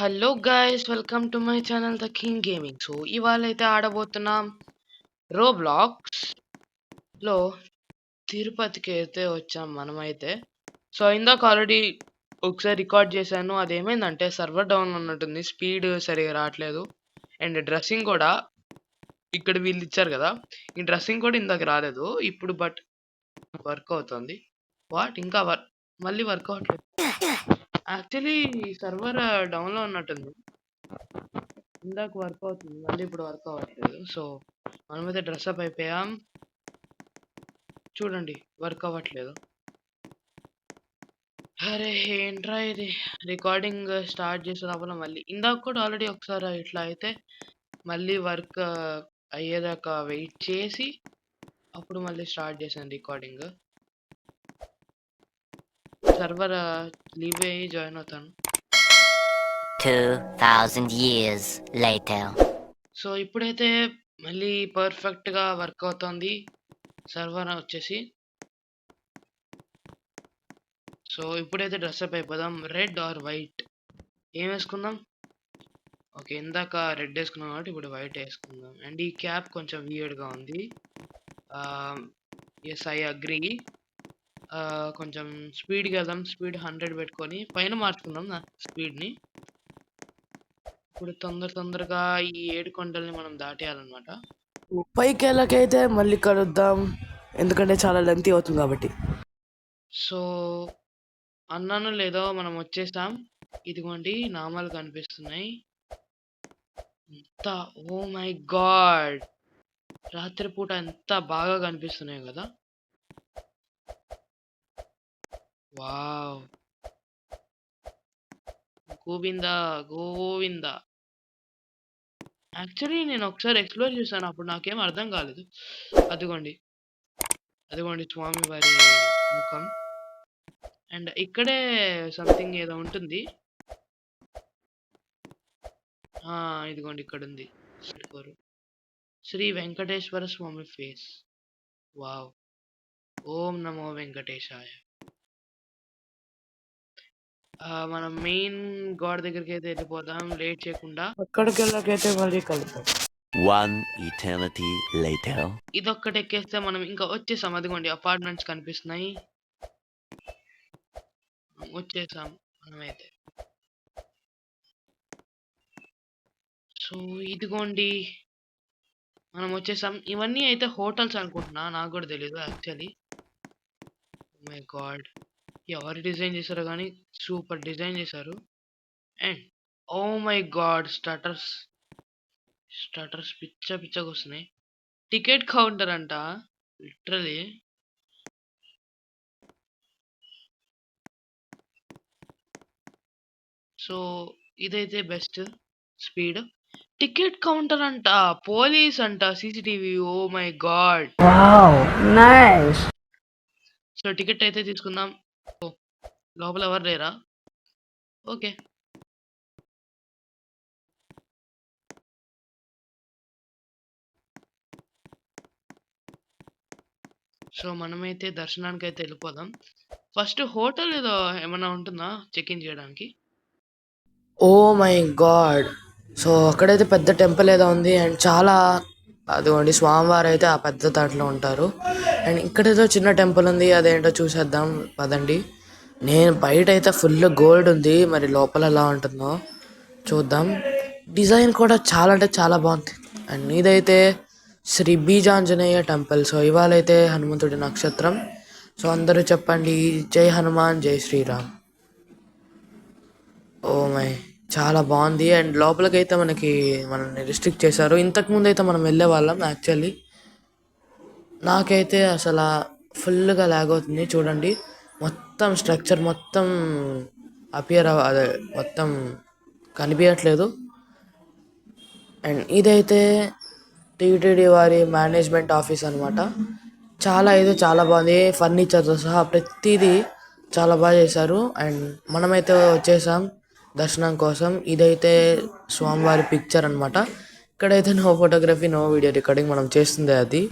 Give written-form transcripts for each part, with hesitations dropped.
Hello guys, welcome to my channel the king gaming. So ఇవాళ అయితే ఆడబోతున్నాం Roblox లో తిరుపతికి అయితే వచ్చాం మనమైతే. సో ఇందాక ఆల్రెడీ ఒకసారి రికార్డ్ చేశాను. అదేమైందంటే సర్వర్ డౌన్ ఉన్నట్టుంది, స్పీడ్ సరిగా రావట్లేదు. అండ్ డ్రెస్సింగ్ కూడా ఇక్కడ వీళ్ళు ఇచ్చారు కదా, ఈ డ్రెస్సింగ్ కూడా ఇందాక రాలేదు. ఇప్పుడు బట్ వర్క్ అవుతుంది. వాట్ ఇంకా మళ్ళీ వర్క్ అవ్వట్లేదు. యాక్చువల్లీ సర్వర్ డౌన్లో ఉన్నట్టుంది. ఇందాక వర్క్ అవుతుంది, మళ్ళీ ఇప్పుడు వర్క్ అవ్వట్లేదు. సో మనమైతే డ్రెస్అప్ అయిపోయాం. చూడండి, వర్క్ అవ్వట్లేదు. అరే ఏంట్రా ఇది, రికార్డింగ్ స్టార్ట్ చేసే లోపల మళ్ళీ ఇందాక కూడా ఆల్రెడీ ఒకసారి ఇట్లా అయితే మళ్ళీ వర్క్ అయ్యేదాకా వెయిట్ చేసి అప్పుడు మళ్ళీ స్టార్ట్ చేశాను రికార్డింగ్. సర్వర్ లీవ్ అయ్యి జాయిన్ అవుతాను. 2000 years later. సో ఇప్పుడైతే మళ్ళీ పర్ఫెక్ట్గా వర్క్ అవుతుంది సర్వర్ వచ్చేసి. సో ఇప్పుడైతే డ్రెస్అప్ అయిపోదాం. రెడ్ ఆర్ వైట్ ఏం వేసుకుందాం? ఓకే, ఇందాక రెడ్ వేసుకున్నాం కాబట్టి ఇప్పుడు వైట్ వేసుకుందాం. అండ్ ఈ క్యాప్ కొంచెం వియర్డ్గా ఉంది. Yes, I agree. కొంచెం స్పీడ్కి వెళ్దాం. స్పీడ్ 100 పెట్టుకొని పైన మార్చుకుందాం నా స్పీడ్ని. ఇప్పుడు తొందరగా ఈ 7 కొండల్ని మనం దాటేయాలన్నమాట. పైకి వెళ్ళకైతే మళ్ళీ కలుద్దాం, ఎందుకంటే చాలా లెంతీ అవుతుంది కాబట్టి. సో అన్నాను లేదో మనం వచ్చేసాం. ఇదిగోండి నామాలు కనిపిస్తున్నాయి. ఎంత, ఓ మై గాడ్, రాత్రిపూట ఎంత బాగా కనిపిస్తున్నాయి కదా. వావ్, గోవిందా గోవిందా. యాక్చువల్లీ నేను ఒకసారి ఎక్స్ప్లోర్ చేశాను, అప్పుడు నాకేం అర్థం కాలేదు. అదిగోండి స్వామి వారి ముఖం. అండ్ ఇక్కడే సంథింగ్ ఏదో ఉంటుంది. ఇదిగోండి ఇక్కడ ఉంది, శ్రీ వెంకటేశ్వర స్వామి ఫేస్. వావ్, ఓం నమో వెంకటేశాయ. మనం మెయిన్ గాడ్ దగ్గరికి అయితే వెళ్ళిపోదాం లేట్ చేయకుండా. అక్కడికి వెళ్ళకైతే మళ్ళీ కలుద్దాం. One eternity later. ఇదొక్కటి ఎక్కేస్తే మనం ఇంకా వచ్చేసాం. అదిగోండి అపార్ట్మెంట్స్ కనిపిస్తున్నాయి. వచ్చేసాం మనమైతే. సో ఇదిగోండి మనం వచ్చేసాం. ఇవన్నీ అయితే హోటల్స్ అనుకుంటున్నా, నాకు కూడా తెలియదు యాక్చువల్లీ. మై గాడ్, ఎవరు డిజైన్ చేశారో కానీ సూపర్ డిజైన్ చేశారు. And oh my god, starters పిచ్చగా వస్తున్నాయి. టికెట్ కౌంటర్ అంట లిటరలీ. సో ఇదైతే బెస్ట్ స్పీడ్. టికెట్ కౌంటర్ అంట, పోలీస్ అంట, CCTV. Oh my god, nice. So ticket అయితే తీసుకుందాం. లోపల ఎవరు లేరా? ఓకే. సో మనమైతే దర్శనానికి అయితే వెళ్ళిపోదాం. ఫస్ట్ హోటల్ ఏదో ఏమన్నా ఉంటుందా చెక్ ఇన్ చేయడానికి? ఓ మై గాడ్, సో అక్కడైతే పెద్ద టెంపుల్ ఏదో ఉంది. అండ్ చాలా, అదిగోండి స్వామివారు అయితే ఆ పెద్ద దాంట్లో ఉంటారు. అండ్ ఇక్కడేదో చిన్న టెంపుల్ ఉంది, అదేంటో చూసేద్దాం పదండి. నేను బయట అయితే ఫుల్ గోల్డ్ ఉంది, మరి లోపల ఎలా ఉంటుందో చూద్దాం. డిజైన్ కూడా చాలా అంటే చాలా బాగుంది. అండ్ ఇదైతే శ్రీ బీజాంజనేయ టెంపుల్. సో ఇవాళ అయితే హనుమంతుడి నక్షత్రం. సో అందరూ చెప్పండి, జై హనుమాన్ జై శ్రీరామ్. ఓ మై, చాలా బాగుంది. అండ్ లోపలికైతే మనల్ని రిస్ట్రిక్ట్ చేశారు. ఇంతకుముందు అయితే మనం వెళ్ళే వాళ్ళం. యాక్చువల్లీ నాకైతే అసలు ఫుల్గా లాగ్ అవుతుంది. చూడండి, మొత్తం స్ట్రక్చర్ మొత్తం అదే మొత్తం కనిపించట్లేదు. అండ్ ఇదైతే టీటీడీ వారి మేనేజ్మెంట్ ఆఫీస్ అనమాట. చాలా బాగుంది, ఫర్నిచర్తో సహా ప్రతిదీ చాలా బాగా చేశారు. అండ్ మనమైతే వచ్చేసాం దర్శనం కోసం. ఇదైతే స్వామివారి పిక్చర్ అనమాట. ఇక్కడైతే no photography no video recording, మనం చేస్తుంది అది.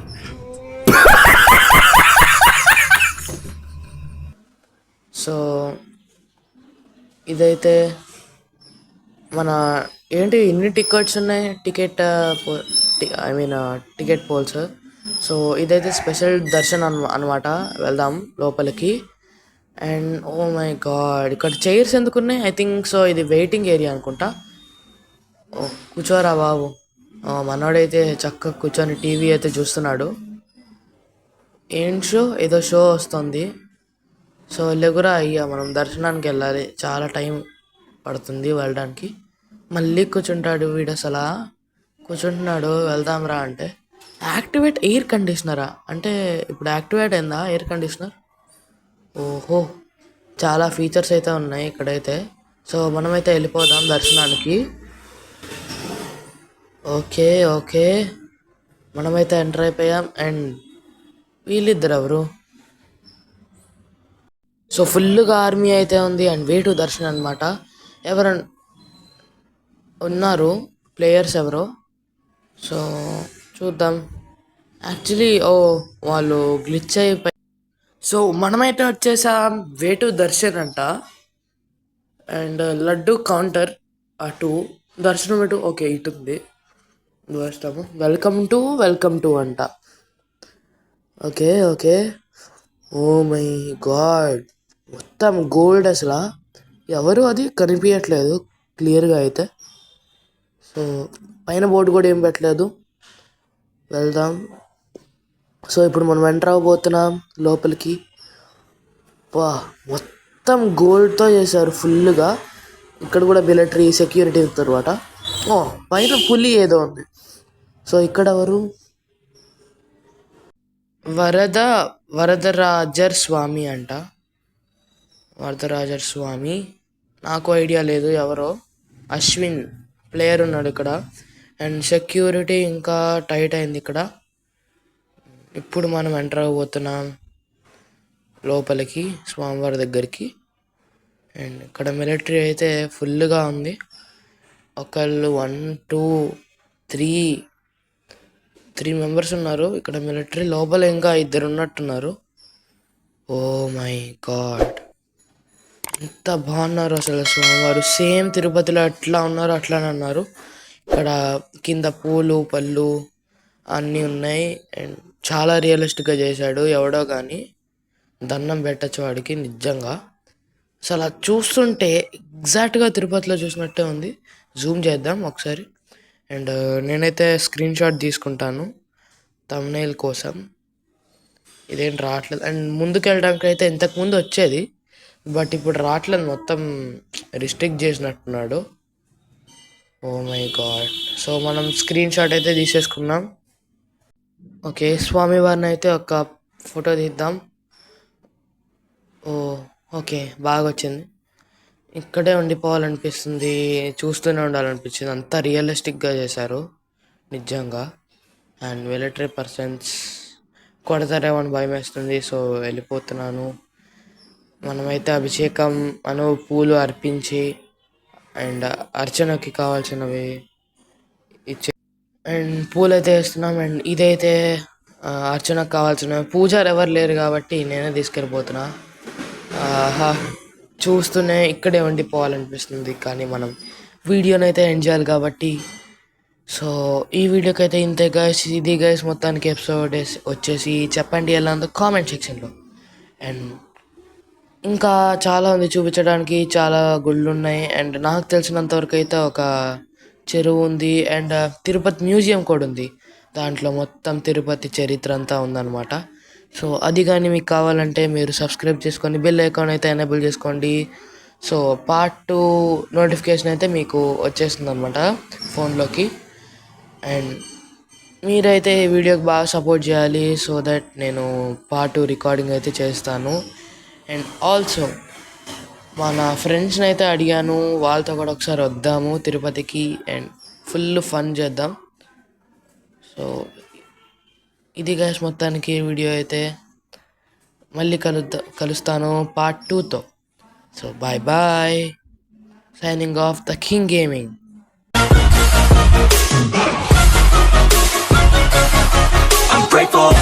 సో ఇదైతే మన ఏంటి ఇన్ని టికెట్స్ ఉన్నాయి ticket I mean ticket poles. So ఇదైతే స్పెషల్ దర్శన్ అనమాట. వెళ్దాం లోపలికి. అండ్ ఓ మై గాడ్, ఇక్కడ చైర్స్ ఎందుకున్నాయి? ఐ థింక్ సో ఇది వెయిటింగ్ ఏరియా అనుకుంటా. ఓ కూర్చోరా బాబు. మనోడైతే చక్కగా కూర్చొని టీవీ అయితే చూస్తున్నాడు. ఏం షో? ఏదో షో వస్తుంది. సో లెగురా అయ్యా, మనం దర్శనానికి వెళ్ళాలి, చాలా టైం పడుతుంది వెళ్ళడానికి. మళ్ళీ కూర్చుంటాడు వీడు, అసలు కూర్చుంటున్నాడు. వెళ్దాంరా అంటే యాక్టివేట్ ఎయిర్ కండిషనరా అంటే ఇప్పుడు యాక్టివేట్ అయిందా ఎయిర్ కండిషనర్? ఓహో, చాలా ఫీచర్స్ అయితే ఉన్నాయి ఇక్కడైతే. సో మనమైతే వెళ్ళిపోదాం దర్శనానికి. ఓకే ఓకే, మనమైతే ఎంటర్ అయిపోయాం. అండ్ వీళ్ళిద్దరు ఎవరు? సో ఫుల్గా ఆర్మీ అయితే ఉంది. అండ్ వే టు దర్శన్ అనమాట. ఎవరు ఉన్నారు ప్లేయర్స్ ఎవరో? సో చూద్దాం. యాక్చువల్లీ వాళ్ళు గ్లిచ్ అయిపోయి. సో మనమైతే వచ్చేసాం వే టు దర్శన్ అంట. అండ్ లడ్డు కౌంటర్ అటు, దర్శనం ఇటు. ఓకే ఇటు ఉంది, వస్తాము. వెల్కమ్ టు అంట. Okay okay. Oh my god, మొత్తం గోల్డ్ అసలు. ఎవరు అది కనిపించట్లేదు క్లియర్గా అయితే. సో పైన బోర్డు కూడా ఏం పెట్టలేదు. వెళ్దాం. సో ఇప్పుడు మనం ఎంటర్ అవ్వబోతున్నాం లోపలికి. వా, మొత్తం గోల్డ్తో చేశారు ఫుల్గా. ఇక్కడ కూడా మిలిటరీ సెక్యూరిటీ తర్వాత. పైన పులి ఏదో ఉంది. సో ఇక్కడ ఎవరు? వరదరాజర్ స్వామి అంట. వరదరాజర్ స్వామి, నాకు ఐడియా లేదు ఎవరో. అశ్విన్ ప్లేయర్ ఉన్నాడు ఇక్కడ. అండ్ సెక్యూరిటీ ఇంకా టైట్ అయింది ఇక్కడ. ఇప్పుడు మనం ఎంటర్ అవ్వబోతున్నాం లోపలికి, స్వామివారి దగ్గరికి. అండ్ ఇక్కడ మిలిటరీ అయితే ఫుల్గా ఉంది. ఒకళ్ళు 1 2 3 మెంబర్స్ ఉన్నారు ఇక్కడ మిలిటరీ. లోపల ఇంకా 2 ఉన్నట్టున్నారు. ఓ మై గాడ్, ఎంత బాగున్నారు అసలు స్వామివారు. సేమ్ తిరుపతిలో ఎట్లా ఉన్నారో అట్లానే ఉన్నారు. ఇక్కడ కింద పూలు పళ్ళు అన్నీ ఉన్నాయి. అండ్ చాలా రియలిస్టిక్గా చేశాడు ఎవడో కానీ. దండం పెట్టచ్చు వాడికి నిజంగా. అసలు అది చూస్తుంటే ఎగ్జాక్ట్గా తిరుపతిలో చూసినట్టే ఉంది. జూమ్ చేద్దాం ఒకసారి. అండ్ నేనైతే స్క్రీన్ షాట్ తీసుకుంటాను థంబ్నెయిల్ కోసం. ఇదేం రావట్లేదు. అండ్ ముందుకు వెళ్ళడానికి అయితే ఇంతకుముందు వచ్చేది, బట్ ఇప్పుడు రావట్లేదు, మొత్తం రిస్ట్రిక్ట్ చేసినట్టున్నాడు. Oh my god. సో మనం స్క్రీన్ షాట్ అయితే తీసేసుకున్నాం. ఓకే, స్వామివారిని అయితే ఒక ఫోటో తీద్దాం. ఓకే, బాగా వచ్చింది. ఇక్కడే ఉండిపోవాలనిపిస్తుంది, చూస్తూనే ఉండాలనిపించింది. అంతా రియలిస్టిక్గా చేశారు నిజంగా. అండ్ మిలిటరీ పర్సన్స్ కొడతారేమో అని భయం వేస్తుంది. సో వెళ్ళిపోతున్నాను. మనమైతే అభిషేకం పూలు అర్పించి అండ్ అర్చనకి కావాల్సినవి ఇచ్చే అండ్ పూలు అయితే వేస్తున్నాం. అండ్ ఇదైతే అర్చనకు కావాల్సినవి. పూజారు ఎవరు లేరు కాబట్టి నేనే తీసుకెళ్ళిపోతున్నా. ఆహా, చూస్తూనే ఇక్కడే ఉండిపోవాలనిపిస్తుంది, కానీ మనం వీడియోనైతే ఎండ్ చేయాలి కాబట్టి. సో ఈ వీడియోకి అయితే ఇంతే గైస్. ఇది గైస్ మొత్తానికి ఎపిసోడ్ వచ్చేసి. చెప్పండి ఎలా ఉందో కామెంట్ సెక్షన్లో. అండ్ ఇంకా చాలా ఉంది చూపించడానికి, చాలా గుళ్ళు ఉన్నాయి. అండ్ నాకు తెలిసినంత వరకు అయితే ఒక చెరువు ఉంది. అండ్ తిరుపతి మ్యూజియం కూడా ఉంది. దాంట్లో మొత్తం తిరుపతి చరిత్ర అంతా ఉందన్నమాట. సో అది కానీ మీకు కావాలంటే మీరు సబ్స్క్రైబ్ చేసుకొని బెల్ ఐకాన్ అయితే ఎనేబుల్ చేసుకోండి. సో పార్ట్ 2 నోటిఫికేషన్ అయితే మీకు వచ్చేస్తుంది అనమాట ఫోన్లోకి. అండ్ మీరైతే ఈ వీడియోకి బాగా సపోర్ట్ చేయాలి, సో దట్ నేను పార్ట్ 2 రికార్డింగ్ అయితే చేస్తాను. అండ్ ఆల్సో మన ఫ్రెండ్స్ని అయితే అడిగాను, వాళ్ళతో కూడా ఒకసారి వద్దాము తిరుపతికి అండ్ ఫుల్ ఫన్ చేద్దాం. సో ఇది గైస్ మొత్తానికి వీడియో అయితే. మళ్ళీ కలుస్తాను పార్ట్ 2తో. So bye bye, signing off the king gaming. I'm grateful